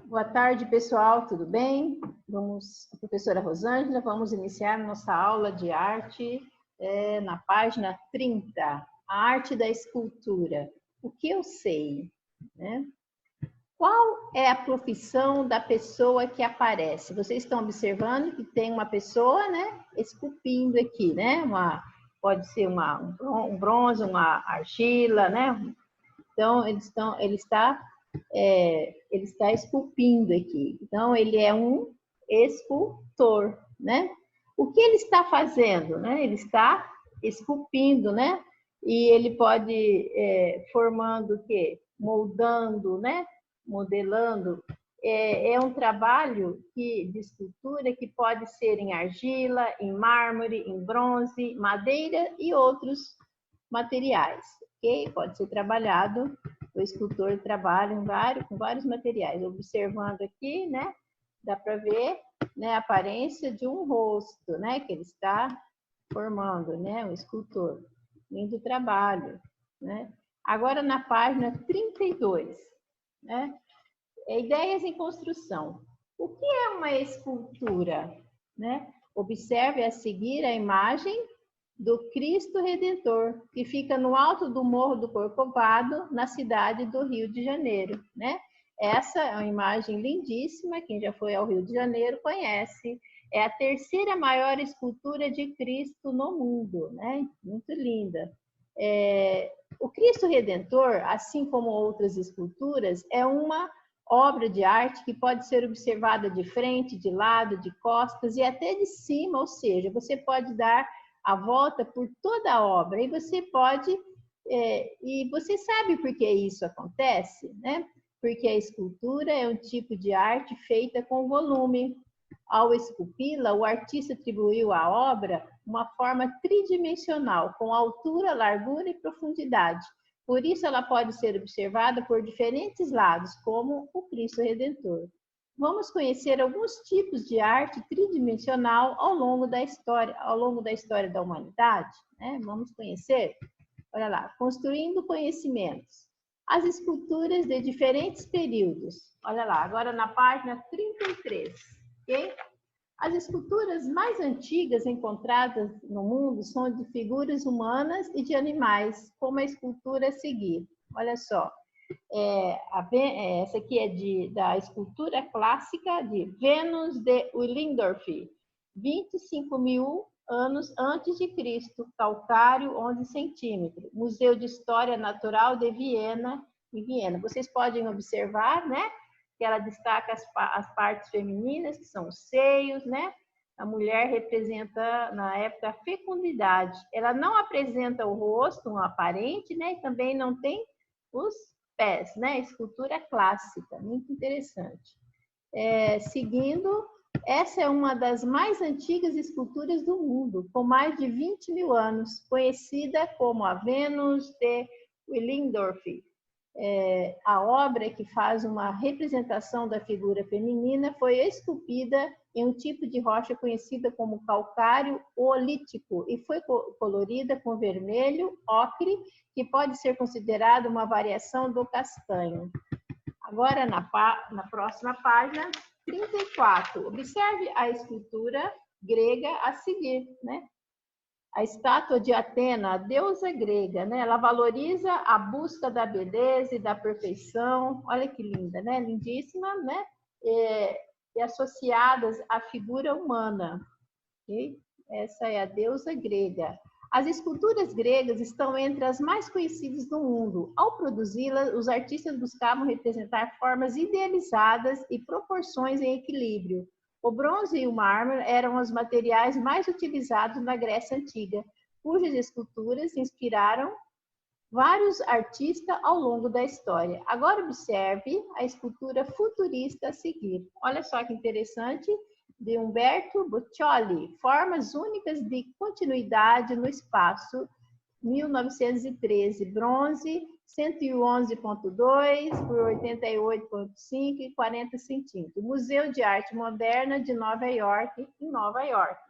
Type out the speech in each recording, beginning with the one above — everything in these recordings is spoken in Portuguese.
Boa tarde, pessoal, tudo bem? Professora Rosângela, vamos iniciar nossa aula de arte na página 30, a arte da escultura. O que eu sei, né? Qual é a profissão da pessoa que aparece? Vocês estão observando que tem uma pessoa, né, esculpindo aqui, né? Pode ser um bronze, uma argila, né? Então, ele está esculpindo aqui. Então, ele é um escultor, né? O que ele está fazendo, né? Ele está esculpindo, né? E ele pode formando o quê? Moldando, né? Modelando. É um trabalho de escultura que pode ser em argila, em mármore, em bronze, madeira e outros materiais, ok? Pode ser trabalhado, o escultor trabalha com vários materiais. Observando aqui, né, dá para ver, né, a aparência de um rosto, né, que ele está formando, né, o escultor. Lindo trabalho, né? Agora na página 32, né? Ideias em construção. O que é uma escultura, né? Observe a seguir a imagem do Cristo Redentor, que fica no alto do Morro do Corcovado, na cidade do Rio de Janeiro, né? Essa é uma imagem lindíssima, quem já foi ao Rio de Janeiro conhece. É a terceira maior escultura de Cristo no mundo, né? Muito linda. O Cristo Redentor, assim como outras esculturas, é uma obra de arte que pode ser observada de frente, de lado, de costas e até de cima, ou seja, você pode dar a volta por toda a obra e você pode e você sabe por que isso acontece, né? Porque a escultura é um tipo de arte feita com volume. Ao esculpi-la, o artista atribuiu à obra uma forma tridimensional, com altura, largura e profundidade. Por isso, ela pode ser observada por diferentes lados, como o Cristo Redentor. Vamos conhecer alguns tipos de arte tridimensional ao longo da história da humanidade, né? Vamos conhecer, olha lá, construindo conhecimentos. As esculturas de diferentes períodos. Olha lá, agora na página 33, ok? As esculturas mais antigas encontradas no mundo são de figuras humanas e de animais, como a escultura a seguir. Olha só, essa aqui é da escultura clássica de Vênus de Willendorf, 25 mil anos antes de Cristo, calcário 11 centímetros, Museu de História Natural de Viena, em Viena. Vocês podem observar, né, que ela destaca as partes femininas, que são os seios, né? A mulher representa, na época, a fecundidade. Ela não apresenta o rosto, um aparente, né? E também não tem os pés, né? Escultura clássica, muito interessante. Seguindo, essa é uma das mais antigas esculturas do mundo, com mais de 20 mil anos, conhecida como a Vênus de Willendorf. A obra que faz uma representação da figura feminina foi esculpida em um tipo de rocha conhecida como calcário olítico e foi colorida com vermelho, ocre, que pode ser considerado uma variação do castanho. Agora, na próxima página, 34. Observe a escultura grega a seguir, né? A estátua de Atena, a deusa grega, né? Ela valoriza a busca da beleza e da perfeição. Olha que linda, né? Lindíssima, né? E associadas à figura humana. Okay? Essa é a deusa grega. As esculturas gregas estão entre as mais conhecidas do mundo. Ao produzi-las, os artistas buscavam representar formas idealizadas e proporções em equilíbrio. O bronze e o mármore eram os materiais mais utilizados na Grécia Antiga, cujas esculturas inspiraram vários artistas ao longo da história. Agora observe a escultura futurista a seguir. Olha só que interessante, de Umberto Boccioli, Formas Únicas de Continuidade no Espaço, 1913, bronze, 111,2 por 88,5 e 40 centímetros. Museu de Arte Moderna de Nova York, em Nova York.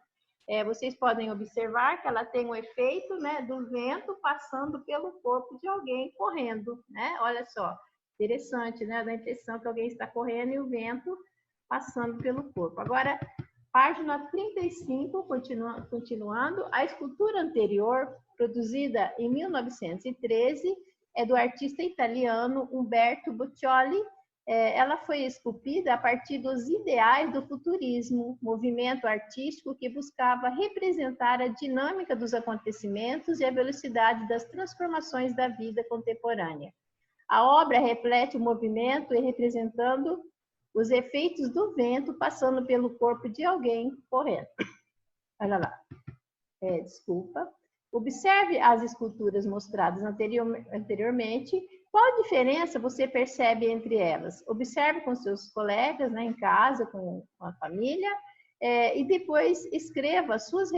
Vocês podem observar que ela tem um efeito, né, do vento passando pelo corpo de alguém correndo, né? Olha só, Interessante, né? Dá a impressão que alguém está correndo e o vento passando pelo corpo. Agora, página 35, continuando, a escultura anterior, produzida em 1913, é do artista italiano Umberto Boccioli. Ela foi esculpida a partir dos ideais do futurismo, movimento artístico que buscava representar a dinâmica dos acontecimentos e a velocidade das transformações da vida contemporânea. A obra reflete o movimento e representando os efeitos do vento passando pelo corpo de alguém correndo. Olha lá. Desculpa. Observe as esculturas mostradas anteriormente. Qual a diferença você percebe entre elas? Observe com seus colegas, né, em casa, com a família, e depois escreva as suas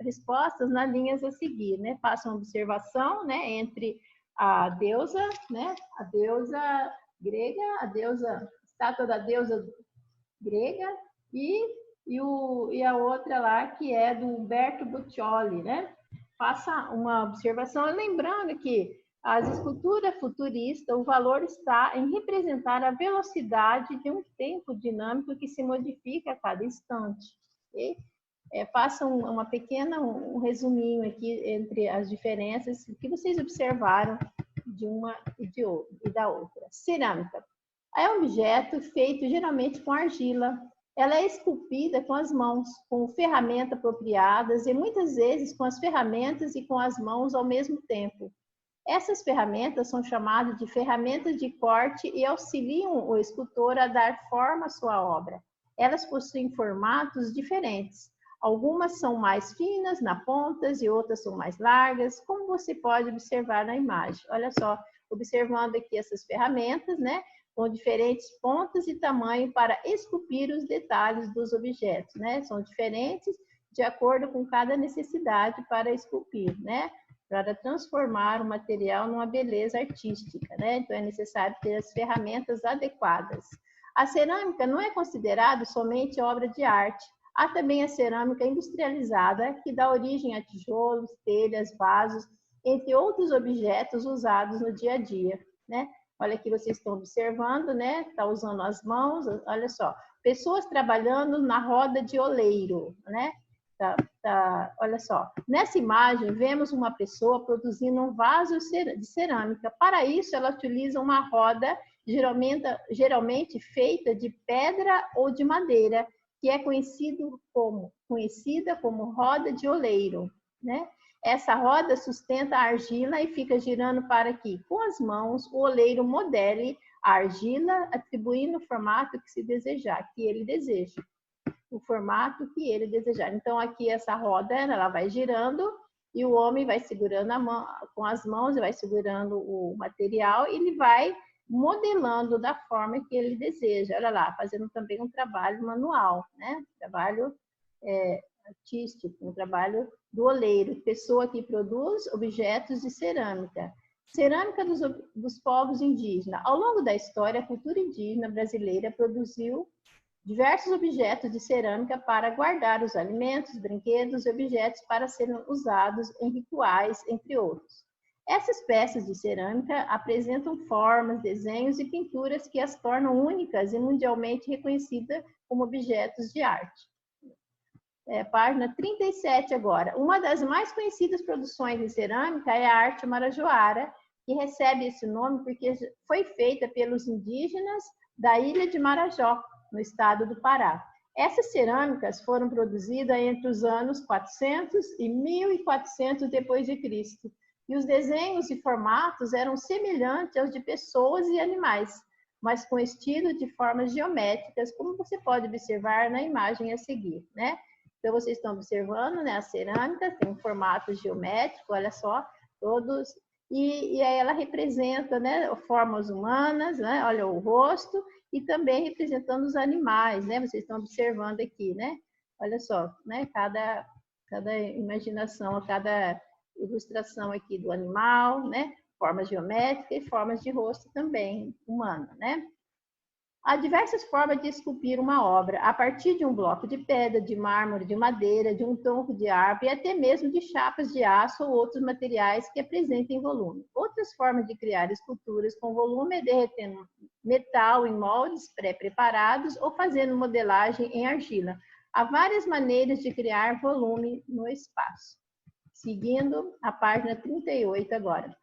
respostas nas linhas a seguir, né? Faça uma observação, né, entre a deusa, né, a deusa grega, estátua da deusa grega e a outra lá que é do Umberto Boccioli, né? Faça uma observação, lembrando que as esculturas futuristas, o valor está em representar a velocidade de um tempo dinâmico que se modifica a cada instante. Okay? Faça um resuminho aqui entre as diferenças que vocês observaram de uma e da outra. Cerâmica. É um objeto feito geralmente com argila. Ela é esculpida com as mãos, com ferramentas apropriadas e muitas vezes com as ferramentas e com as mãos ao mesmo tempo. Essas ferramentas são chamadas de ferramentas de corte e auxiliam o escultor a dar forma à sua obra. Elas possuem formatos diferentes. Algumas são mais finas na pontas e outras são mais largas, como você pode observar na imagem. Olha só, observando aqui essas ferramentas, né, com diferentes pontas e tamanho para esculpir os detalhes dos objetos, né? São diferentes de acordo com cada necessidade para esculpir, né? Para transformar o material numa beleza artística, né? Então é necessário ter as ferramentas adequadas. A cerâmica não é considerada somente obra de arte. Há também a cerâmica industrializada, que dá origem a tijolos, telhas, vasos, entre outros objetos usados no dia a dia, né? Olha aqui, vocês estão observando, né? Está usando as mãos, olha só. Pessoas trabalhando na roda de oleiro, né? Olha só. Nessa imagem, vemos uma pessoa produzindo um vaso de cerâmica. Para isso, ela utiliza uma roda, geralmente feita de pedra ou de madeira, que é conhecida como roda de oleiro, né? Essa roda sustenta a argila e fica girando para que, com as mãos, o oleiro modele a argila, atribuindo o formato que se desejar, que ele deseja. O formato que ele desejar. Então, aqui essa roda, ela vai girando e o homem vai segurando a mão, com as mãos, vai segurando o material e ele vai modelando da forma que ele deseja. Olha lá, fazendo também um trabalho manual, né? Trabalho artístico, um trabalho do oleiro, pessoa que produz objetos de cerâmica. Cerâmica dos povos indígenas. Ao longo da história, a cultura indígena brasileira produziu diversos objetos de cerâmica para guardar os alimentos, brinquedos e objetos para serem usados em rituais, entre outros. Essas peças de cerâmica apresentam formas, desenhos e pinturas que as tornam únicas e mundialmente reconhecidas como objetos de arte. Página 37 agora. Uma das mais conhecidas produções de cerâmica é a arte marajoara, que recebe esse nome porque foi feita pelos indígenas da ilha de Marajó, no estado do Pará. Essas cerâmicas foram produzidas entre os anos 400 e 1400 depois de Cristo. E os desenhos e formatos eram semelhantes aos de pessoas e animais, mas com estilo de formas geométricas, como você pode observar na imagem a seguir, né? Então, vocês estão observando, né, a cerâmica tem um formato geométrico, olha só, todos, e aí ela representa, né, formas humanas, né, olha o rosto, e também representando os animais, né, vocês estão observando aqui, né, olha só, né, cada imaginação, cada ilustração aqui do animal, né, formas geométricas e formas de rosto também humana, né. Há diversas formas de esculpir uma obra, a partir de um bloco de pedra, de mármore, de madeira, de um tronco de árvore e até mesmo de chapas de aço ou outros materiais que apresentem volume. Outras formas de criar esculturas com volume é derretendo metal em moldes pré-preparados ou fazendo modelagem em argila. Há várias maneiras de criar volume no espaço. Seguindo a página 38 agora.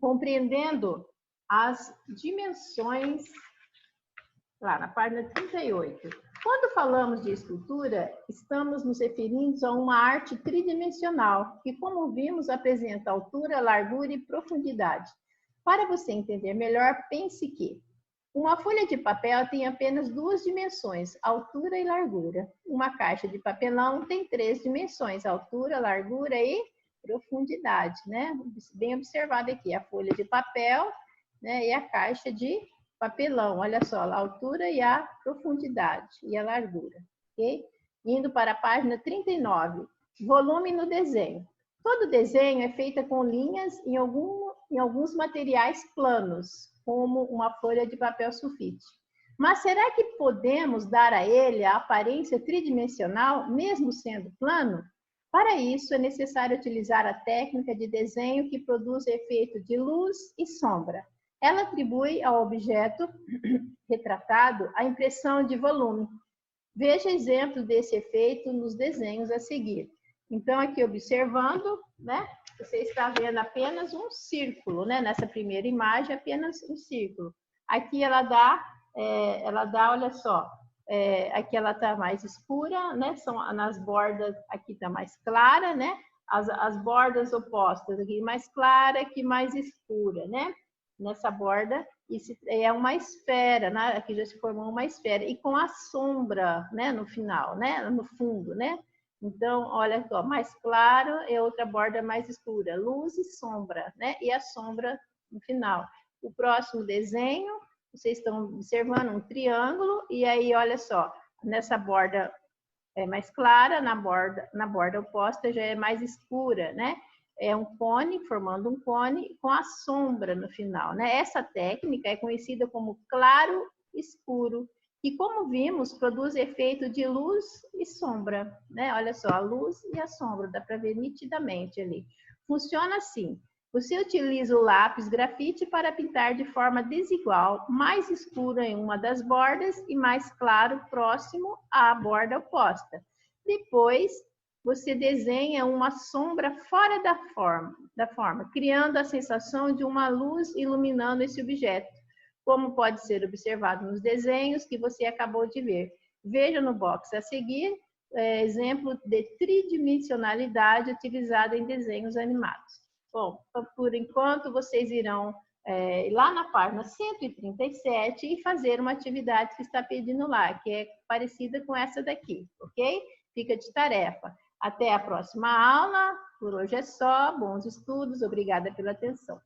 Compreendendo as dimensões, lá na página 38. Quando falamos de escultura, estamos nos referindo a uma arte tridimensional, que, como vimos, apresenta altura, largura e profundidade. Para você entender melhor, pense que uma folha de papel tem apenas duas dimensões, altura e largura. Uma caixa de papelão tem 3 dimensões, altura, largura e profundidade, né? Bem observado aqui, a folha de papel, né, e a caixa de papelão. Olha só, a altura e a profundidade e a largura, ok? Indo para a página 39, volume no desenho. Todo desenho é feito com linhas em alguns materiais planos, como uma folha de papel sulfite. Mas será que podemos dar a ele a aparência tridimensional, mesmo sendo plano? Para isso, é necessário utilizar a técnica de desenho que produz efeito de luz e sombra. Ela atribui ao objeto retratado a impressão de volume. Veja exemplos desse efeito nos desenhos a seguir. Então, aqui observando, né? Você está vendo apenas um círculo, né? Nessa primeira imagem, apenas um círculo. Aqui ela dá, olha só, aqui ela está mais escura, né? São nas bordas, aqui está mais clara, né? As bordas opostas, aqui mais clara, aqui mais escura, né? Nessa borda, isso é uma esfera, né? Aqui já se formou uma esfera, e com a sombra, né? No final, né? No fundo, né? Então, olha só, mais claro é outra borda mais escura, luz e sombra, né? E a sombra no final. O próximo desenho, vocês estão observando um triângulo, e aí, olha só, nessa borda é mais clara, na borda oposta já é mais escura, né? É um cone, formando um cone, com a sombra no final, né? Essa técnica é conhecida como claro escuro, e como vimos, produz efeito de luz e sombra, né? Olha só, a luz e a sombra, dá para ver nitidamente ali. Funciona assim: você utiliza o lápis grafite para pintar de forma desigual, mais escuro em uma das bordas e mais claro próximo à borda oposta. Depois, você desenha uma sombra fora da forma, criando a sensação de uma luz iluminando esse objeto, como pode ser observado nos desenhos que você acabou de ver. Veja no box a seguir, exemplo de tridimensionalidade utilizada em desenhos animados. Bom, por enquanto vocês irão lá na página 137 e fazer uma atividade que está pedindo lá, que é parecida com essa daqui, ok? Fica de tarefa. Até a próxima aula. Por hoje é só. Bons estudos. Obrigada pela atenção.